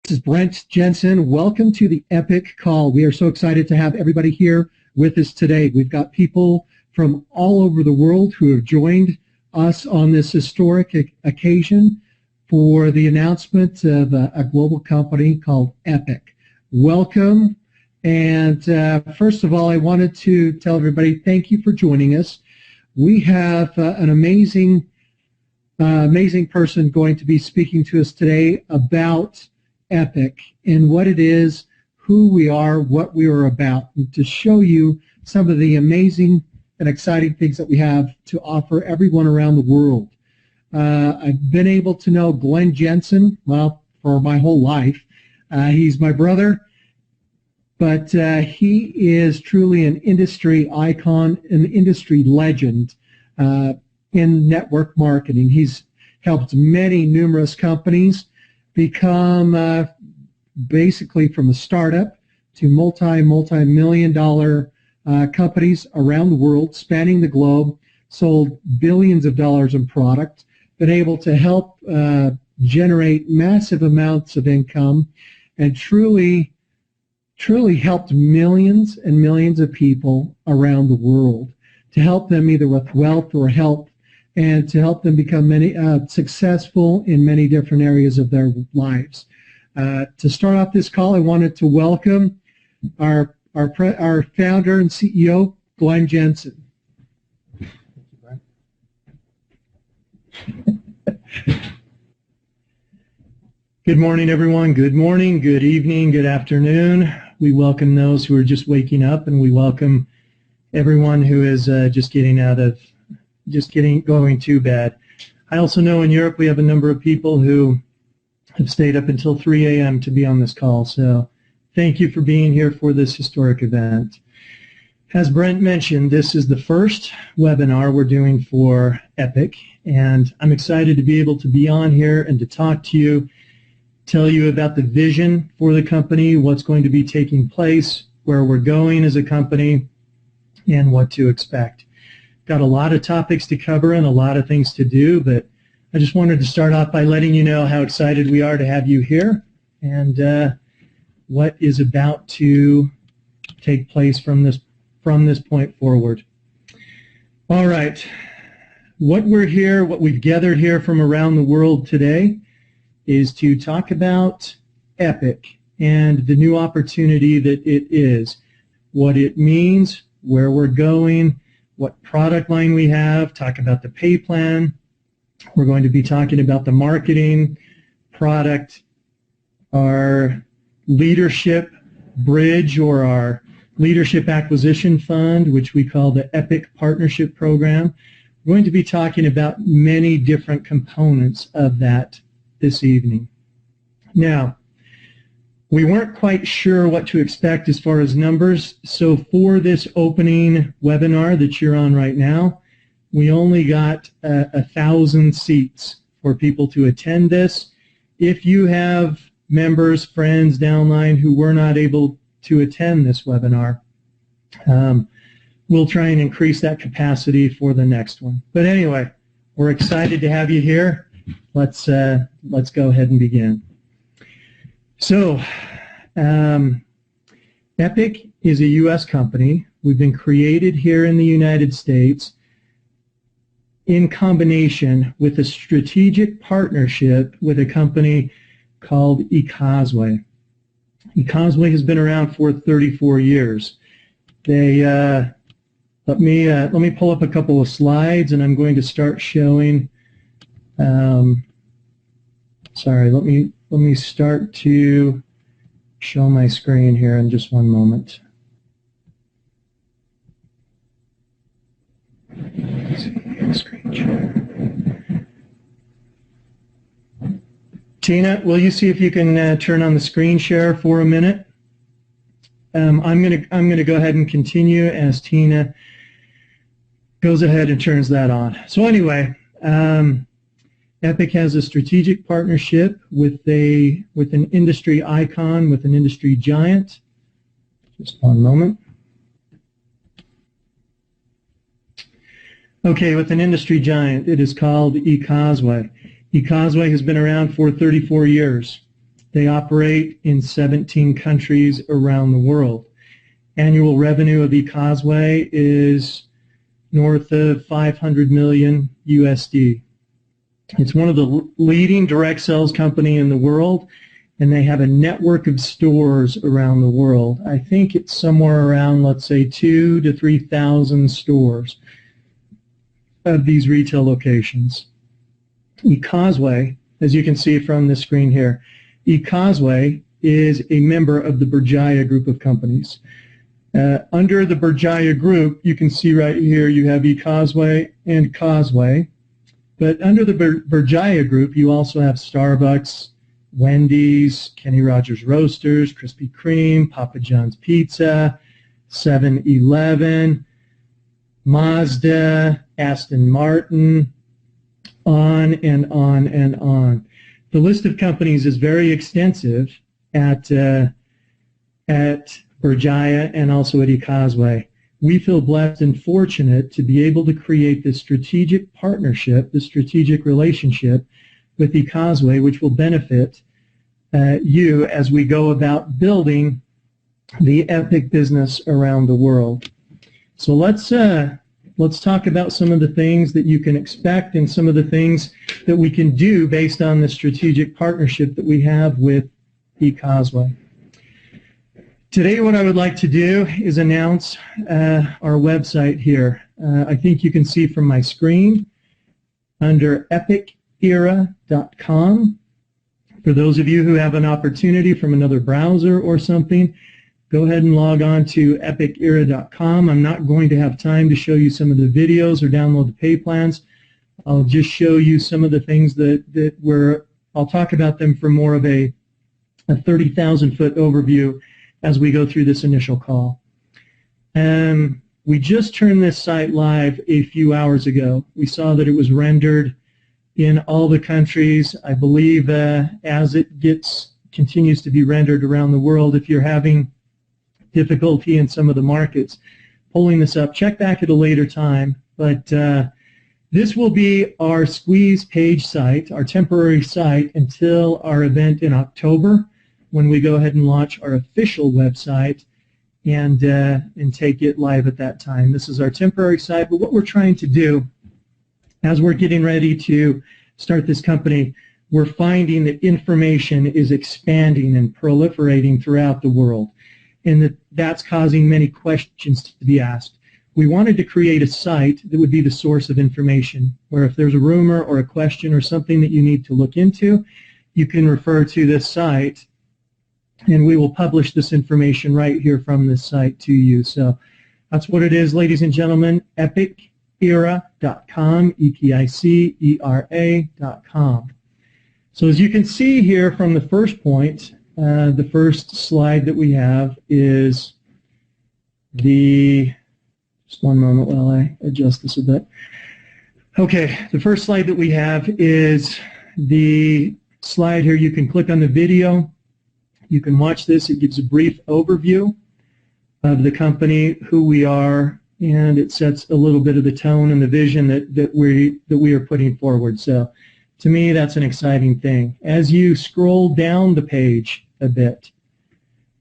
This is Brent Jensen. Welcome to the Epic Call. We are so excited to have everybody here with us today. We've got people from all over the world who have joined us on this historic occasion for the announcement of a global company called Epic. Welcome. And first of all, I wanted to tell everybody thank you for joining us. We have an amazing person going to be speaking to us today about Epic and what it is, who we are, what we are about, and to show you some of the amazing and exciting things that we have to offer everyone around the world. I've been able to know Glenn Jensen, well, for my whole life. He's my brother, but he is truly an industry icon, an industry legend in network marketing. He's helped numerous companies become basically from a startup to multi-million dollar companies around the world, spanning the globe, sold billions of dollars in product, been able to help generate massive amounts of income, and truly helped millions and millions of people around the world, to help them either with wealth or health, and to help them become successful in many different areas of their lives. To start off this call, I wanted to welcome our founder and CEO, Glenn Jensen. Good morning, everyone. Good morning, good evening, good afternoon. We welcome those who are just waking up, and we welcome everyone who is just going to bed. I also know in Europe we have a number of people who have stayed up until 3 a.m. to be on this call, so thank you for being here for this historic event. As Brent mentioned, this is the first webinar we're doing for Epic, and I'm excited to be able to be on here and to talk to you, tell you about the vision for the company, what's going to be taking place, where we're going as a company, and what to expect. Got a lot of topics to cover and a lot of things to do, but I just wanted to start off by letting you know how excited we are to have you here and what is about to take place from this point forward. All right, what we've gathered here from around the world today is to talk about Epic and the new opportunity that it is, what it means, where we're going, what product line we have, talk about the pay plan. We're going to be talking about the marketing, product, our leadership bridge or our leadership acquisition fund, which we call the Epic Partnership Program. We're going to be talking about many different components of that this evening. Now, we weren't quite sure what to expect as far as numbers, so for this opening webinar that you're on right now, we only got 1,000 seats for people to attend this. If you have members, friends downline who were not able to attend this webinar, we'll try and increase that capacity for the next one. But anyway, we're excited to have you here. Let's go ahead and begin. So, Epic is a U.S. company. We've been created here in the United States in combination with a strategic partnership with a company called eCosway. eCosway has been around for 34 years. They let me pull up a couple of slides, and I'm going to start showing. Sorry, let me start to show my screen here in just one moment. Screen share. Tina, will you see if you can turn on the screen share for a minute? I'm gonna go ahead and continue as Tina goes ahead and turns that on. So anyway, Epic has a strategic partnership with an industry icon, with an industry giant. Just one moment. Okay, with an industry giant, it is called eCosway. eCosway has been around for 34 years, They operate in 17 countries around the world. Annual revenue of eCosway is north of 500 million USD. It's one of the leading direct sales company in the world, and they have a network of stores around the world. I think it's somewhere around, let's say, 2,000 to 3,000 stores of these retail locations. eCosway, as you can see from the screen here, eCosway is a member of the Berjaya group of companies. Under the Berjaya group, you can see right here you have eCosway and Cosway. But under the Berjaya group, you also have Starbucks, Wendy's, Kenny Rogers Roasters, Krispy Kreme, Papa John's Pizza, 7-Eleven, Mazda, Aston Martin, on and on and on. The list of companies is very extensive at Berjaya and also at eCosway. We feel blessed and fortunate to be able to create this strategic partnership, this strategic relationship with eCosway, which will benefit you as we go about building the epic business around the world. So let's talk about some of the things that you can expect and some of the things that we can do based on the strategic partnership that we have with eCosway. Today what I would like to do is announce our website here. I think you can see from my screen under epicera.com. For those of you who have an opportunity from another browser or something, go ahead and log on to epicera.com. I'm not going to have time to show you some of the videos or download the pay plans. I'll just show you some of the things I'll talk about them for more of a 30,000-foot overview as we go through this initial call. We just turned this site live a few hours ago. We saw that it was rendered in all the countries. I believe as it continues to be rendered around the world, if you're having difficulty in some of the markets pulling this up, check back at a later time. But this will be our squeeze page site, our temporary site, until our event in October, when we go ahead and launch our official website and take it live at that time. This is our temporary site, but what we're trying to do as we're getting ready to start this company, we're finding that information is expanding and proliferating throughout the world, and that's causing many questions to be asked. We wanted to create a site that would be the source of information, where if there's a rumor or a question or something that you need to look into, you can refer to this site, and we will publish this information right here from this site to you. So that's what it is, ladies and gentlemen, epicera.com, EPICERA.com. So as you can see here from the first point, the first slide that we have is just one moment while I adjust this a bit. Okay, the first slide that we have is the slide here. You can click on the video. You can watch this. It gives a brief overview of the company, who we are, and it sets a little bit of the tone and the vision that we are putting forward. So to me, that's an exciting thing. As you scroll down the page a bit,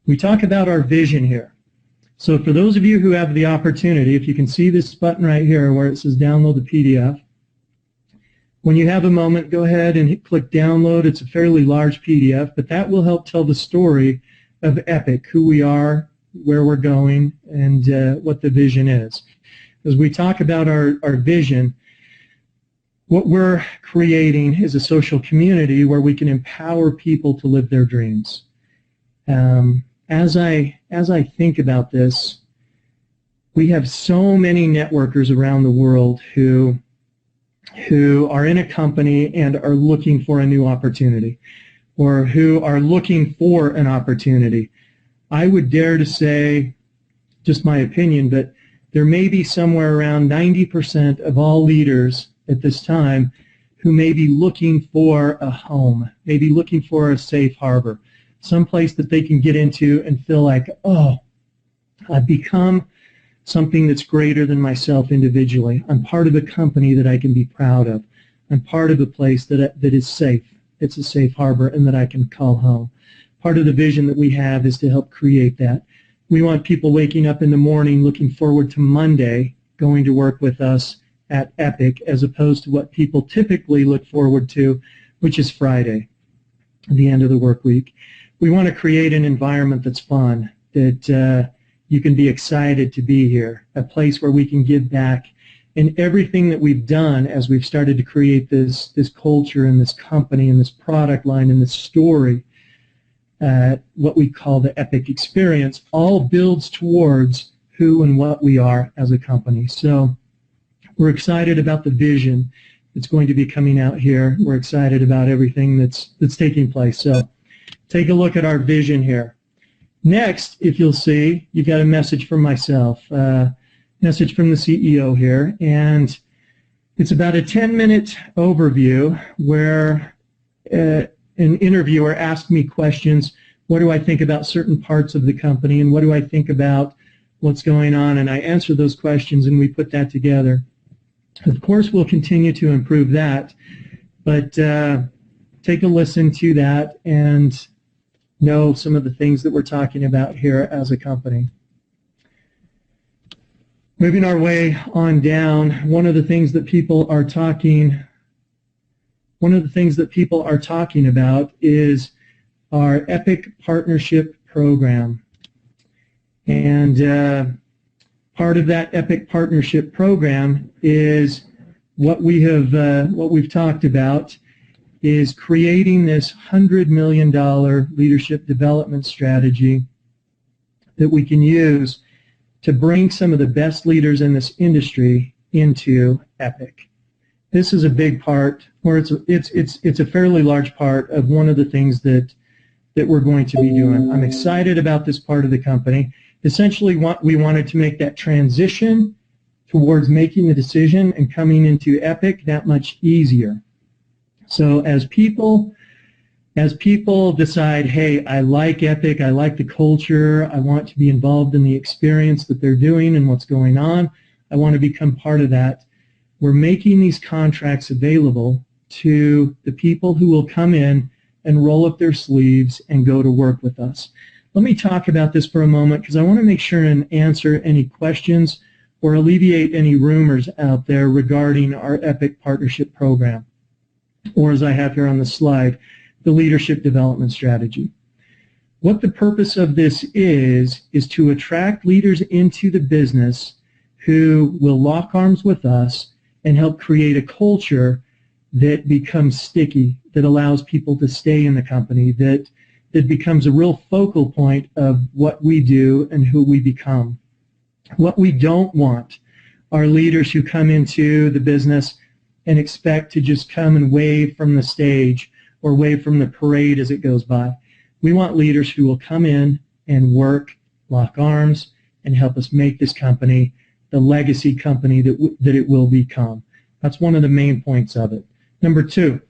we talk about our vision here. So for those of you who have the opportunity, if you can see this button right here where it says download the PDF, when you have a moment, go ahead and click download. It's a fairly large PDF, but that will help tell the story of EPIC, who we are, where we're going, and what the vision is. As we talk about our vision, what we're creating is a social community where we can empower people to live their dreams. As I think about this, we have so many networkers around the world who are in a company and are looking for a new opportunity, or who are looking for an opportunity. I would dare to say, just my opinion, but there may be somewhere around 90% of all leaders at this time who may be looking for a home, maybe looking for a safe harbor, someplace that they can get into and feel like, oh, I've become something that's greater than myself individually. I'm part of a company that I can be proud of. I'm part of a place that is safe, it's a safe harbor and that I can call home. Part of the vision that we have is to help create that. We want people waking up in the morning looking forward to Monday, going to work with us at Epic, as opposed to what people typically look forward to, which is Friday, the end of the work week. We want to create an environment that's fun, that you can be excited to be here, a place where we can give back. And everything that we've done as we've started to create this culture and this company and this product line and this story, what we call the Epic experience, all builds towards who and what we are as a company. So we're excited about the vision that's going to be coming out here. We're excited about everything that's taking place. So take a look at our vision here. Next, if you'll see, you've got a message from myself, message from the CEO here, and it's about a 10-minute overview where an interviewer asked me questions. What do I think about certain parts of the company, and what do I think about what's going on? And I answer those questions, and we put that together. Of course, we'll continue to improve that, but take a listen to that and know some of the things that we're talking about here as a company. Moving our way on down, one of the things that people are talking about is our Epic Partnership Program. And part of that Epic Partnership Program is what we've talked about is creating this $100 million leadership development strategy that we can use to bring some of the best leaders in this industry into Epic. This is a big part, or it's a fairly large part of one of the things that we're going to be doing. I'm excited about this part of the company. Essentially, we wanted to make that transition towards making the decision and coming into Epic that much easier. So as people decide, hey, I like Epic, I like the culture, I want to be involved in the experience that they're doing and what's going on, I want to become part of that, we're making these contracts available to the people who will come in and roll up their sleeves and go to work with us. Let me talk about this for a moment because I want to make sure and answer any questions or alleviate any rumors out there regarding our Epic Partnership Program, or as I have here on the slide, the Leadership Development Strategy. What the purpose of this is to attract leaders into the business who will lock arms with us and help create a culture that becomes sticky, that allows people to stay in the company, that becomes a real focal point of what we do and who we become. What we don't want are leaders who come into the business and expect to just come and wave from the stage or wave from the parade as it goes by. We want leaders who will come in and work, lock arms, and help us make this company the legacy company that it will become. That's one of the main points of it. Number two,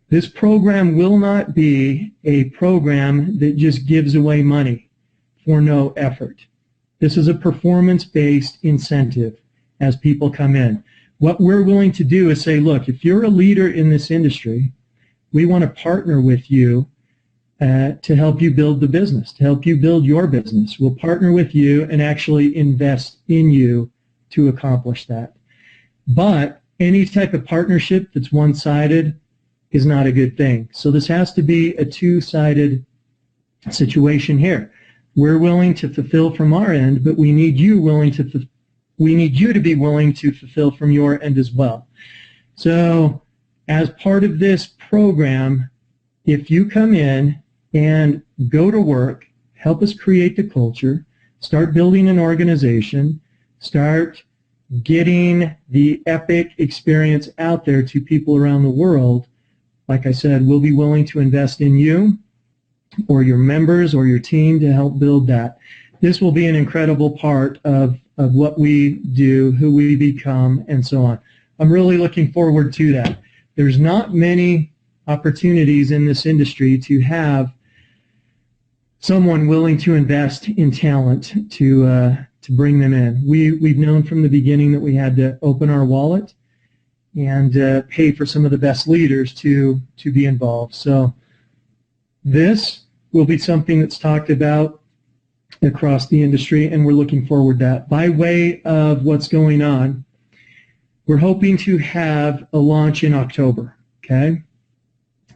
this program will not be a program that just gives away money for no effort. This is a performance-based incentive as people come in. What we're willing to do is say, look, if you're a leader in this industry, we want to partner with you to help you build the business, to help you build your business. We'll partner with you and actually invest in you to accomplish that. But any type of partnership that's one-sided is not a good thing. So this has to be a two-sided situation here. We're willing to fulfill from our end, but we need you to be willing to fulfill from your end as well. So as part of this program, if you come in and go to work, help us create the culture, start building an organization, start getting the Epic experience out there to people around the world, like I said, we'll be willing to invest in you or your members or your team to help build that. This will be an incredible part of what we do, who we become, and so on. I'm really looking forward to that. There's not many opportunities in this industry to have someone willing to invest in talent to bring them in. We've known from the beginning that we had to open our wallet and pay for some of the best leaders to be involved. So this will be something that's talked about across the industry, and we're looking forward to that. By way of what's going on, we're hoping to have a launch in October, okay?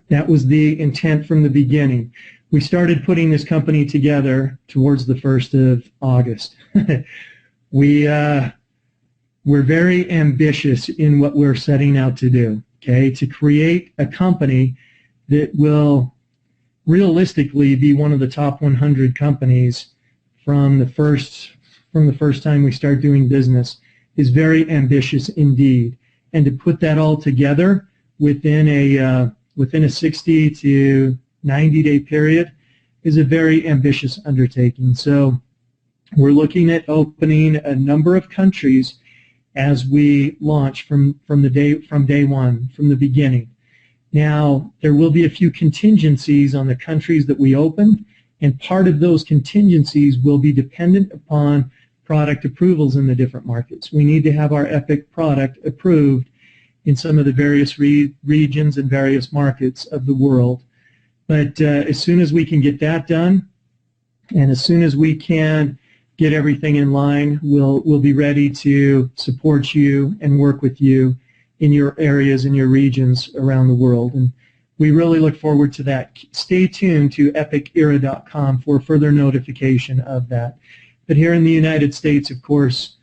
That was the intent from the beginning. We started putting this company together towards the 1st of August. We're very ambitious in what we're setting out to do, okay? To create a company that will realistically be one of the top 100 companies from the first time we start doing business is very ambitious indeed. And to put that all together within a 60 to 90-day period is a very ambitious undertaking. So we're looking at opening a number of countries as we launch from day one, from the beginning. Now, there will be a few contingencies on the countries that we open, and part of those contingencies will be dependent upon product approvals in the different markets. We need to have our EPIC product approved in some of the various regions and various markets of the world. But as soon as we can get that done, and as soon as we can get everything in line, we'll be ready to support you and work with you in your areas, in your regions around the world. And we really look forward to that. Stay tuned to epicera.com for further notification of that. But here in the United States, of course,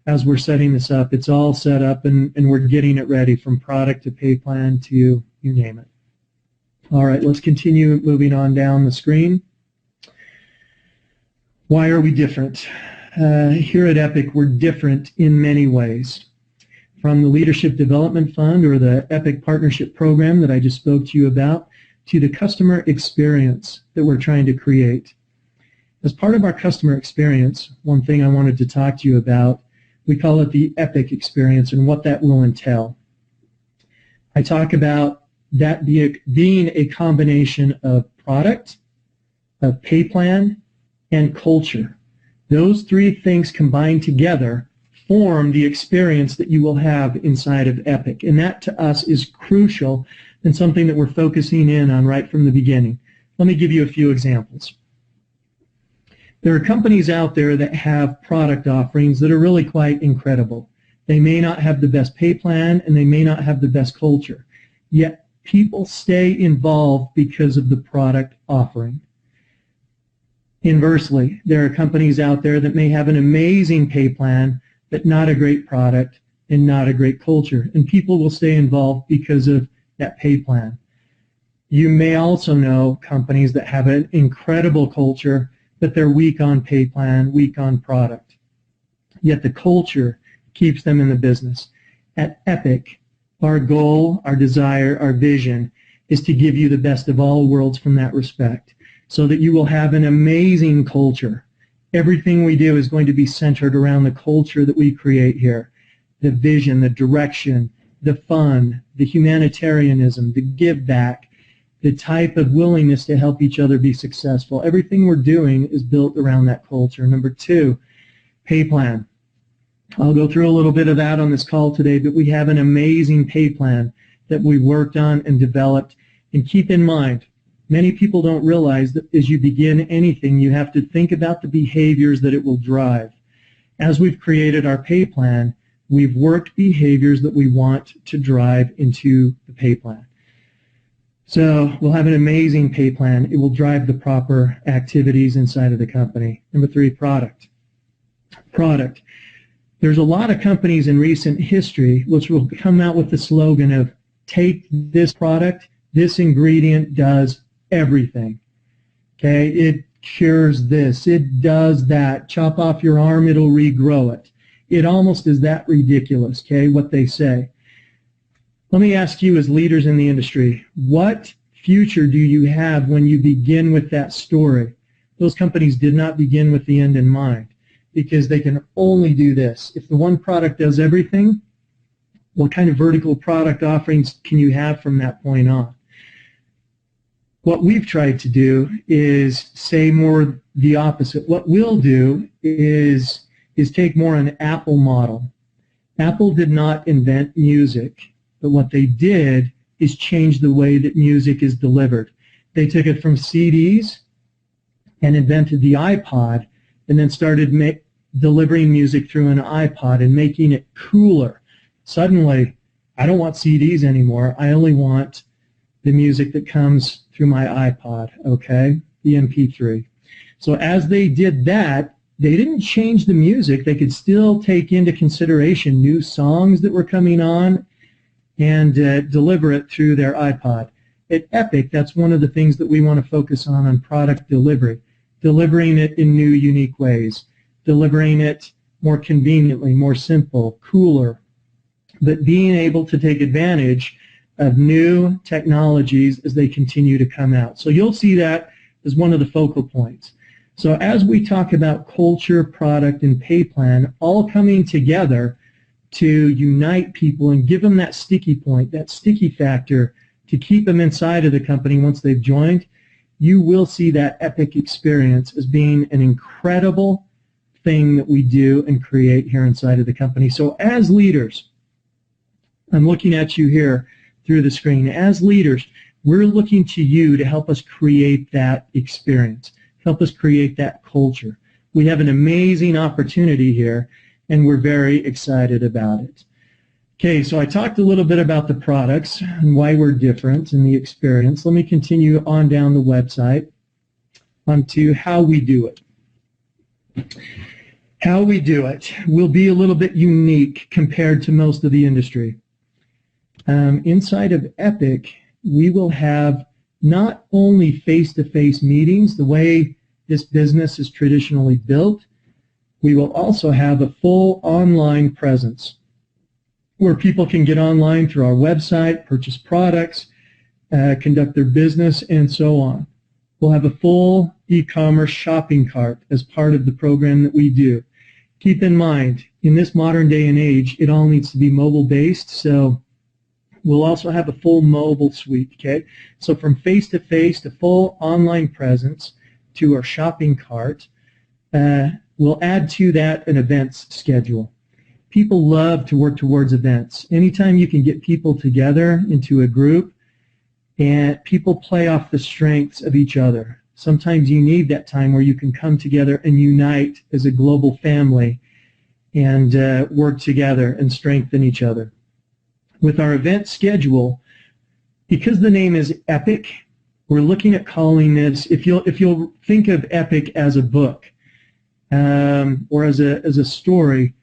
as we're setting this up, it's all set up and we're getting it ready from product to pay plan to you name it. All right, let's continue moving on down the screen. Why are we different? Here at EPIC, we're different in many ways. From the Leadership Development Fund or the EPIC Partnership Program that I just spoke to you about, to the customer experience that we're trying to create. As part of our customer experience, one thing I wanted to talk to you about, we call it the EPIC experience and what that will entail. I talk about that being a combination of product, of pay plan, and culture. Those three things combined together form the experience that you will have inside of EPIC. And that to us is crucial and something that we're focusing in on right from the beginning. Let me give you a few examples. There are companies out there that have product offerings that are really quite incredible. They may not have the best pay plan and they may not have the best culture, yet people stay involved because of the product offering. Inversely, there are companies out there that may have an amazing pay plan but not a great product and not a great culture, and people will stay involved because of that pay plan. You may also know companies that have an incredible culture, but they're weak on pay plan, weak on product. Yet the culture keeps them in the business. At EPIC, our goal, our desire, our vision is to give you the best of all worlds from that respect, so that you will have an amazing culture. Everything we do is going to be centered around the culture that we create here. The vision, the direction, the fun, the humanitarianism, the give back, the type of willingness to help each other be successful. Everything we're doing is built around that culture. Number two, pay plan. I'll go through a little bit of that on this call today, but we have an amazing pay plan that we worked on and developed. And keep in mind, many people don't realize that as you begin anything, you have to think about the behaviors that it will drive. As we've created our pay plan, we've worked behaviors that we want to drive into the pay plan. So we'll have an amazing pay plan. It will drive the proper activities inside of the company. Number three, product. Product. There's a lot of companies in recent history which will come out with the slogan of, take this product, this ingredient does everything. Okay, it cures this, it does that, chop off your arm, it'll regrow it. It almost is that ridiculous, okay, what they say. Let me ask you as leaders in the industry, what future do you have when you begin with that story? Those companies did not begin with the end in mind because they can only do this. If the one product does everything, what kind of vertical product offerings can you have from that point on? What we've tried to do is say more the opposite. What we'll do is take more an Apple model. Apple did not invent music. but what they did is change the way that music is delivered. They took it from CDs and invented the iPod, and then started delivering music through an iPod and making it cooler. Suddenly, I don't want CDs anymore. I only want the music that comes through my iPod, okay, the MP3. So as they did that, they didn't change the music. They could still take into consideration new songs that were coming on and deliver it through their iPod. At Epic, that's one of the things that we want to focus on product delivery, delivering it in new, unique ways, delivering it more conveniently, more simple, cooler, but being able to take advantage of new technologies as they continue to come out. So you'll see that as one of the focal points. So as we talk about culture, product, and pay plan all coming together to unite people and give them that sticky point, that sticky factor to keep them inside of the company once they've joined, you will see that Epic experience as being an incredible thing that we do and create here inside of the company. So as leaders, I'm looking at you here through the screen. As leaders, we're looking to you to help us create that experience, help us create that culture. We have an amazing opportunity here, and we're very excited about it. Okay, so I talked a little bit about the products and why we're different and the experience. Let me continue on down the website onto how we do it. How we do it will be a little bit unique compared to most of the industry. Inside of Epic, we will have not only face-to-face meetings, the way this business is traditionally built, we will also have a full online presence where people can get online through our website, purchase products, conduct their business, and so on. We'll have a full e-commerce shopping cart as part of the program that we do. Keep in mind, in this modern day and age, it all needs to be mobile-based, so we'll also have a full mobile suite, okay? So from face-to-face to full online presence to our shopping cart, we'll add to that an events schedule. People love to work towards events. Anytime you can get people together into a group and people play off the strengths of each other. Sometimes you need that time where you can come together and unite as a global family and work together and strengthen each other. With our event schedule, because the name is Epic, we're looking at calling this, if you'll think of Epic as a book or as a story,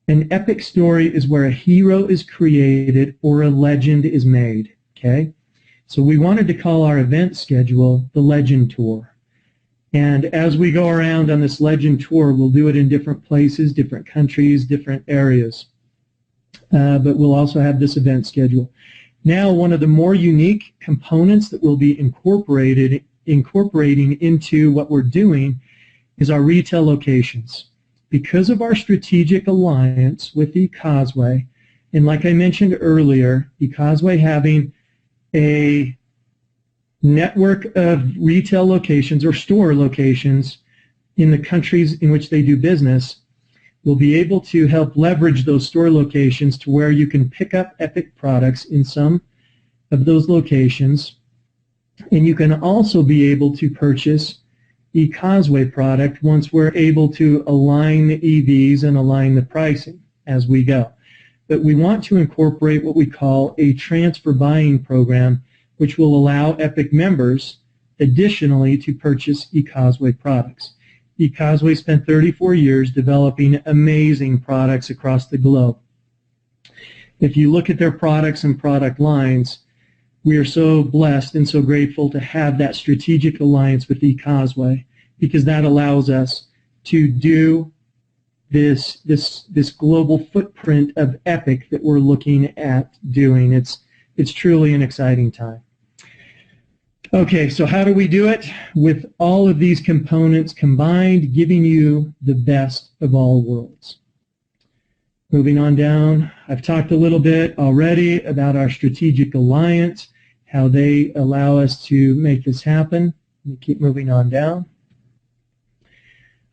an epic story is where a hero is created or a legend is made, okay? So we wanted to call our event schedule the Legend Tour. And as we go around on this Legend Tour, we'll do it in different places, different countries, different areas. But we'll also have this event schedule. Now, one of the more unique components that we'll be incorporating into what we're doing is our retail locations. Because of our strategic alliance with eCosway, and like I mentioned earlier, eCosway having a network of retail locations or store locations in the countries in which they do business, we'll be able to help leverage those store locations to where you can pick up Epic products in some of those locations, and you can also be able to purchase eCosway product once we're able to align the EVs and align the pricing as we go. But we want to incorporate what we call a transfer buying program, which will allow Epic members additionally to purchase eCosway products. eCosway spent 34 years developing amazing products across the globe. If you look at their products and product lines, we are so blessed and so grateful to have that strategic alliance with eCosway, because that allows us to do this global footprint of Epic that we're looking at doing. It's truly an exciting time. Okay, so how do we do it? With all of these components combined, giving you the best of all worlds. Moving on down, I've talked a little bit already about our strategic alliance, how they allow us to make this happen. Let me keep moving on down.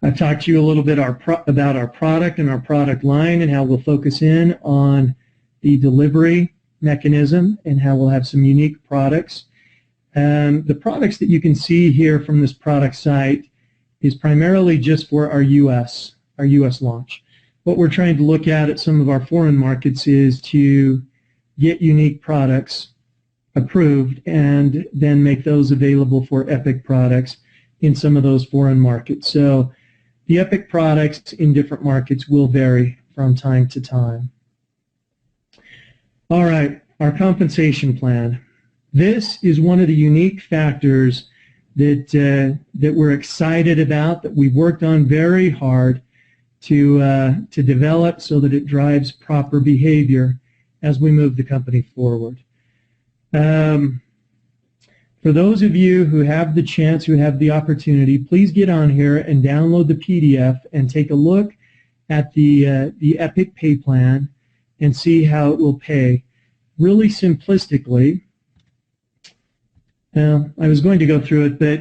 I've talked to you a little bit about our product and our product line and how we'll focus in on the delivery mechanism and how we'll have some unique products. The products that you can see here from this product site is primarily just for our U.S. launch. What we're trying to look at some of our foreign markets is to get unique products approved and then make those available for EPIC products in some of those foreign markets. So the EPIC products in different markets will vary from time to time. All right, our compensation plan. This is one of the unique factors that we're excited about, that we've worked on very hard to develop so that it drives proper behavior as we move the company forward. For those of you who have the chance, who have the opportunity, please get on here and download the PDF and take a look at the EPIC pay plan and see how it will pay. Really simplistically, I was going to go through it, but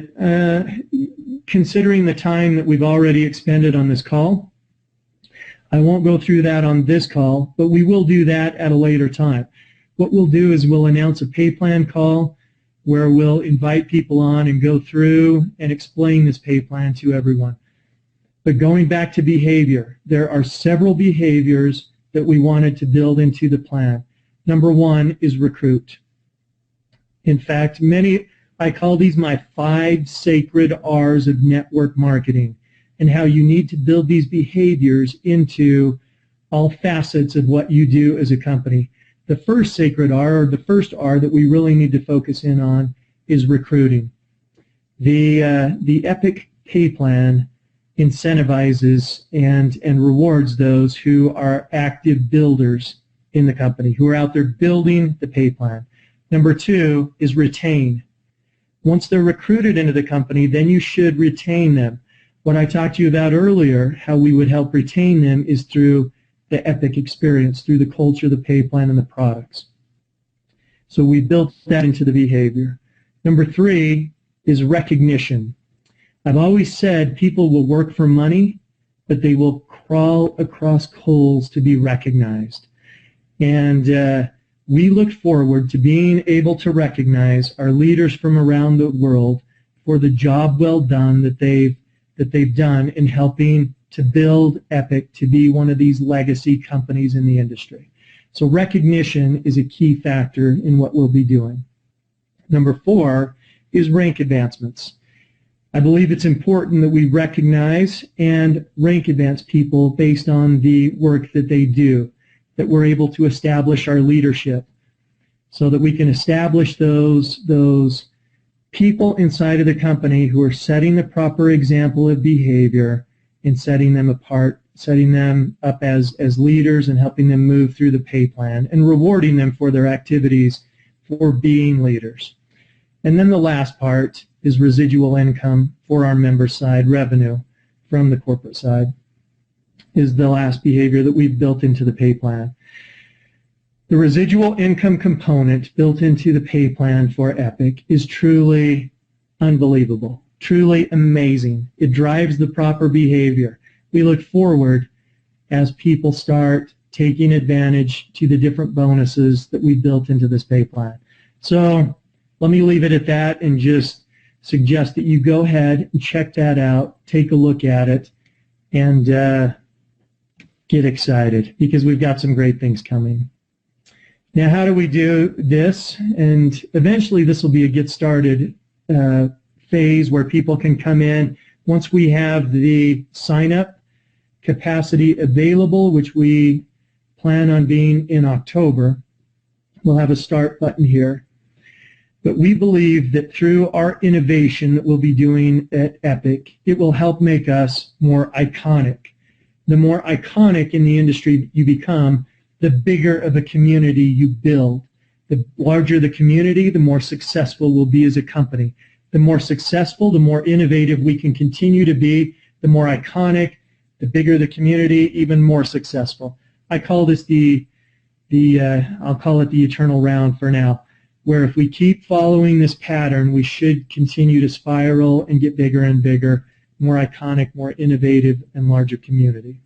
considering the time that we've already expended on this call, I won't go through that on this call, but we will do that at a later time. What we'll do is we'll announce a pay plan call where we'll invite people on and go through and explain this pay plan to everyone. But going back to behavior, there are several behaviors that we wanted to build into the plan. Number one is recruit. In fact, I call these my 5 sacred R's of network marketing, and how you need to build these behaviors into all facets of what you do as a company. The first sacred R, or the first R that we really need to focus in on, is recruiting. The EPIC pay plan incentivizes and rewards those who are active builders in the company, who are out there building the pay plan. Number 2 is retain. Once they're recruited into the company, then you should retain them. What I talked to you about earlier, how we would help retain them, is through the EPIC experience, through the culture, the pay plan, and the products. So we built that into the behavior. Number 3 is recognition. I've always said people will work for money, but they will crawl across coals to be recognized. And we look forward to being able to recognize our leaders from around the world for the job well done that they've done in helping to build EPIC to be one of these legacy companies in the industry. So recognition is a key factor in what we'll be doing. Number 4 is rank advancements. I believe it's important that we recognize and rank advance people based on the work that they do, that we're able to establish our leadership so that we can establish those people inside of the company who are setting the proper example of behavior and setting them apart, setting them up as leaders and helping them move through the pay plan and rewarding them for their activities for being leaders. And then the last part is residual income for our member side, revenue from the corporate side is the last behavior that we've built into the pay plan. The residual income component built into the pay plan for EPIC is truly unbelievable, truly amazing. It drives the proper behavior. We look forward as people start taking advantage to the different bonuses that we built into this pay plan. So let me leave it at that and just suggest that you go ahead and check that out, take a look at it, and get excited because we've got some great things coming. Now, how do we do this? And eventually this will be a get started phase where people can come in once we have the sign-up capacity available, which we plan on being in October. We'll have a start button here. But we believe that through our innovation that we'll be doing at EPIC, it will help make us more iconic. The more iconic in the industry you become, the bigger of a community you build. The larger the community, the more successful we'll be as a company. The more successful, the more innovative we can continue to be, the more iconic, the bigger the community, even more successful. I call this I'll call it the eternal round for now, where if we keep following this pattern, we should continue to spiral and get bigger and bigger, more iconic, more innovative, and larger community.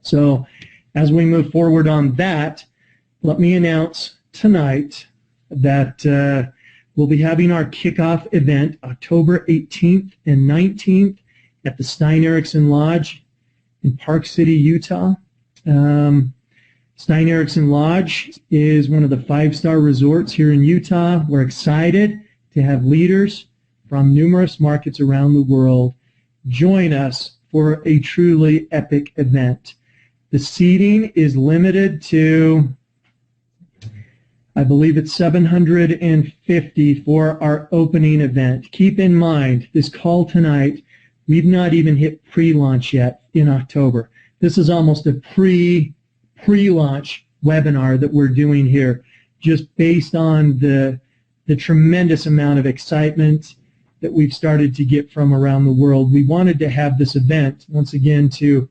So as we move forward on that, let me announce tonight that we'll be having our kickoff event October 18th and 19th at the Stein Erikson Lodge in Park City, Utah. Stein Erikson Lodge is one of the 5-star resorts here in Utah. We're excited to have leaders from numerous markets around the world join us for a truly epic event. The seating is limited to, I believe it's 750 for our opening event. Keep in mind, this call tonight, we've not even hit pre-launch yet in October. This is almost a pre-launch webinar that we're doing here, just based on the tremendous amount of excitement that we've started to get from around the world. We wanted to have this event, once again, to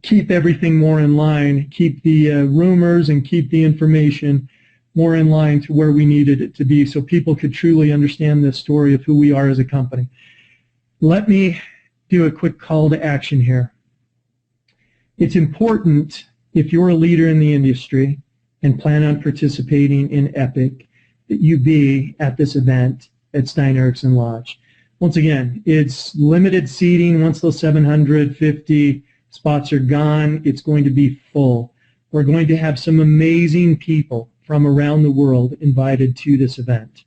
keep everything more in line, keep the rumors and keep the information more in line to where we needed it to be so people could truly understand the story of who we are as a company. Let me do a quick call to action here. It's important, if you're a leader in the industry and plan on participating in EPIC, that you be at this event at Stein Erikson Lodge. Once again, it's limited seating. Once those 750 spots are gone, it's going to be full. We're going to have some amazing people from around the world invited to this event.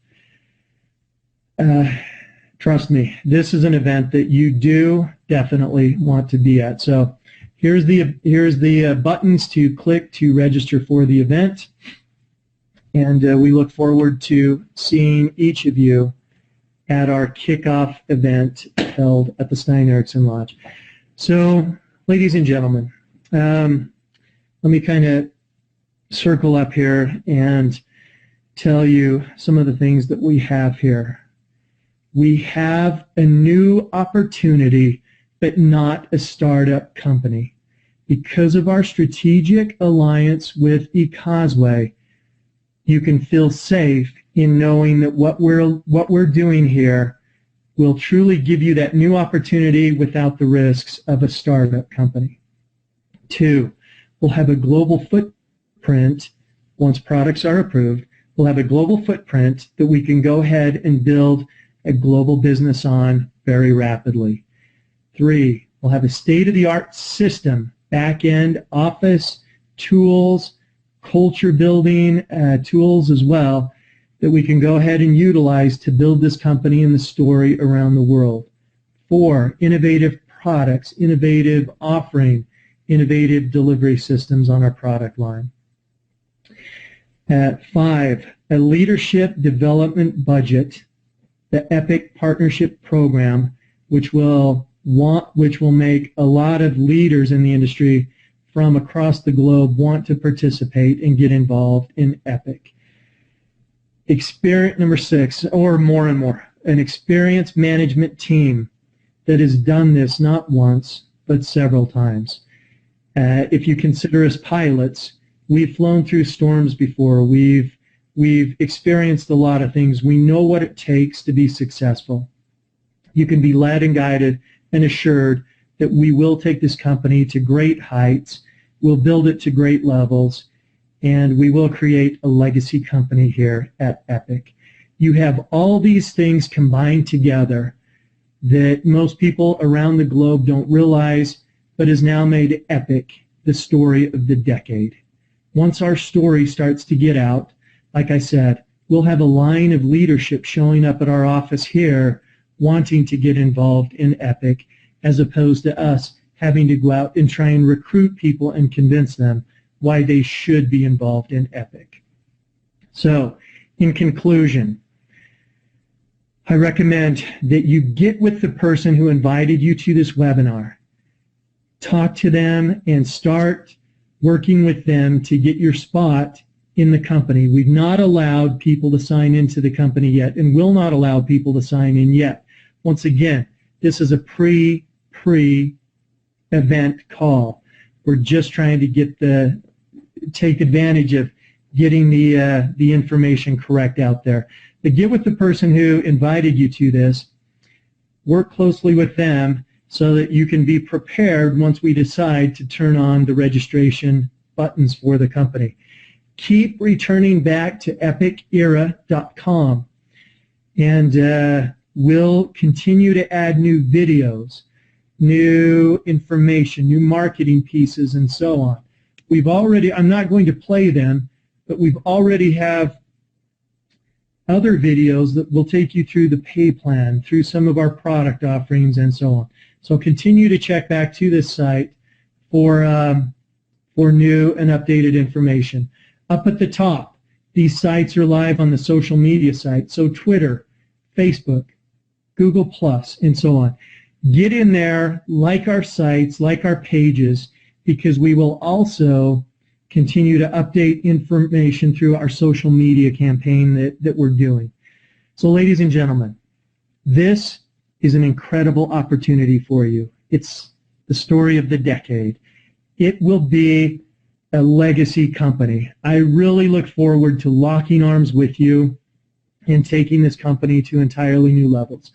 Trust me, this is an event that you do definitely want to be at. So here's the buttons to click to register for the event. And we look forward to seeing each of you at our kickoff event held at the Stein Erikson Lodge. So, ladies and gentlemen, let me kind of circle up here and tell you some of the things that we have here. We have a new opportunity, but not a startup company. Because of our strategic alliance with eCosway, you can feel safe in knowing that what we're doing here will truly give you that new opportunity without the risks of a startup company. 2, we'll have a global footprint once products are approved. We'll have a global footprint that we can go ahead and build a global business on very rapidly. 3, we'll have a state-of-the-art system, back-end office, tools, culture building tools as well, that we can go ahead and utilize to build this company and the story around the world. 4, innovative products, innovative offering, innovative delivery systems on our product line. 5, a leadership development budget, the EPIC Partnership Program, which will make a lot of leaders in the industry from across the globe want to participate and get involved in EPIC. Number 6, or more and more, an experienced management team that has done this not once, but several times. If you consider us pilots, we've flown through storms before. We've experienced a lot of things. We know what it takes to be successful. You can be led and guided and assured that we will take this company to great heights, we'll build it to great levels, and we will create a legacy company here at EPIC. You have all these things combined together that most people around the globe don't realize, but has now made EPIC the story of the decade. Once our story starts to get out, like I said, we'll have a line of leadership showing up at our office here wanting to get involved in EPIC, as opposed to us having to go out and try and recruit people and convince them why they should be involved in EPIC. So, in conclusion, I recommend that you get with the person who invited you to this webinar. Talk to them and start working with them to get your spot in the company. We've not allowed people to sign into the company yet and will not allow people to sign in yet. Once again, this is a pre-event call. We're just trying to take advantage of getting the information correct out there. But get with the person who invited you to this. Work closely with them so that you can be prepared once we decide to turn on the registration buttons for the company. keep returning back to epicera.com, and we'll continue to add new videos, new information, new marketing pieces, and so on. We've already, I'm not going to play them, but we've already have other videos that will take you through the pay plan, through some of our product offerings, and so on. So continue to check back to this site for new and updated information. Up at the top, these sites are live on the social media sites, so Twitter, Facebook, Google+, and so on. Get in there, like our sites, like our pages, because we will also continue to update information through our social media campaign that we're doing. So ladies and gentlemen, this is an incredible opportunity for you. It's the story of the decade. It will be a legacy company. I really look forward to locking arms with you and taking this company to entirely new levels.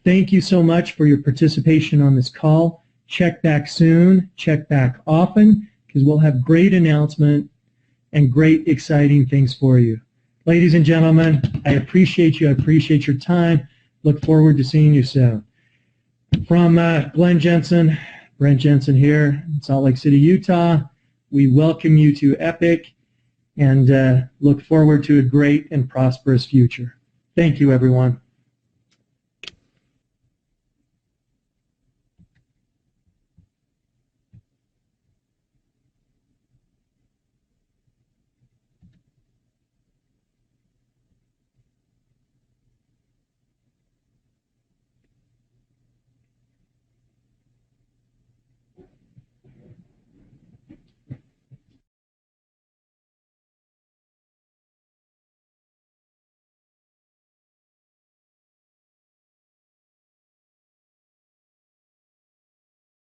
Thank you so much for your participation on this call. Check back soon, check back often, because we'll have great announcement and great exciting things for you. Ladies and gentlemen, I appreciate you. I appreciate your time. Look forward to seeing you soon. From Glenn Jensen, Brent Jensen here in Salt Lake City, Utah, we welcome you to Epic and look forward to a great and prosperous future. Thank you, everyone.